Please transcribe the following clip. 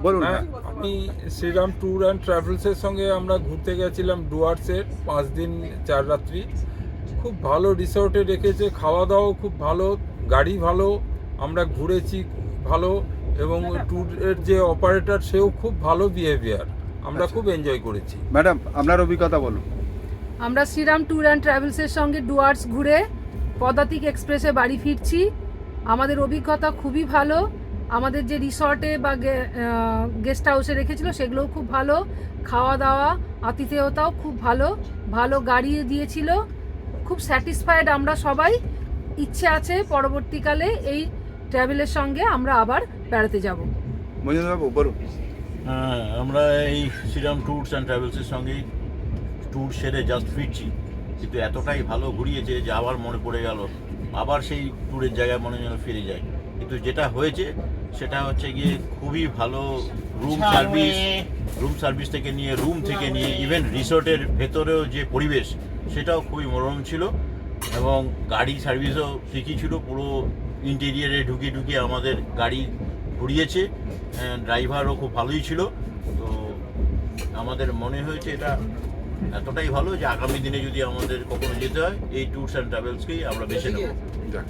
বলুন। আমি Shriram tour and ট্রাভেলসের সঙ্গে আমরা ঘুরতে গেছিলাম ডুয়ার্সের 5 দিন 4 রাত্রি। খুব ভালো রিসর্টে রেখেছে, খাওয়া দাওয়াও খুব ভালো, গাড়ি ভালো, আমরা ঘুরেছি ভালো, এবং ট্যুরের যে অপারেটর সেও খুব ভালো বিহেভিয়ার, আমরা খুব এনজয় করেছি। ম্যাডাম আপনার অভিজ্ঞতা বলুন। আমরা শ্রীরাম ট্যুর অ্যান্ড ট্রাভেলসের সঙ্গে ডুয়ার্স ঘুরে পদাতিক এক্সপ্রেসে বাড়ি ফিরছি। আমাদের অভিজ্ঞতা খুবই ভালো। আমাদের যে রিসর্টে বা গেস্ট হাউসে রেখেছিল সেগুলোও খুব ভালো, খাওয়া দাওয়া আতিথেয়তাও খুব ভালো, ভালো গাড়ি দিয়েছিল। খুব স্যাটিসফাইড আমরা সবাই। ইচ্ছে আছে পরবর্তীকালে এই ট্রাভেলের সঙ্গে আমরা আবার বেড়াতে যাব। মঞ্জুরবাবু বলুন। হ্যাঁ, আমরা এই শ্রীরাম ট্যুরস অ্যান্ড ট্রাভেলসের সঙ্গেই ট্যুর সেরে জাস্ট ফিরছি, কিন্তু এতটাই ভালো ঘুরিয়েছে যে আবার মনে পড়ে গেল, আবার সেই ট্যুরের জায়গায় মনে যেন ফিরে যায়। কিন্তু যেটা হয়েছে সেটা হচ্ছে গিয়ে খুবই ভালো রুম সার্ভিস থেকে নিয়ে ইভেন রিসোর্টের ভেতরেও যে পরিবেশ সেটাও খুবই মনোরম ছিল, এবং গাড়ি সার্ভিসও ঠিকই ছিল। পুরো ইন্টেরিয়ারে ঢুকিয়ে আমাদের গাড়ি ঘুরিয়েছে, ড্রাইভারও খুব ভালোই ছিল। তো আমাদের মনে হয়েছে এটা এতটাই ভালো যে আগামী দিনে যদি আমাদের কখনো যেতে হয় এই ট্যুরস অ্যান্ড ট্রাভেলসকেই আমরা বেছে নেব। যাক।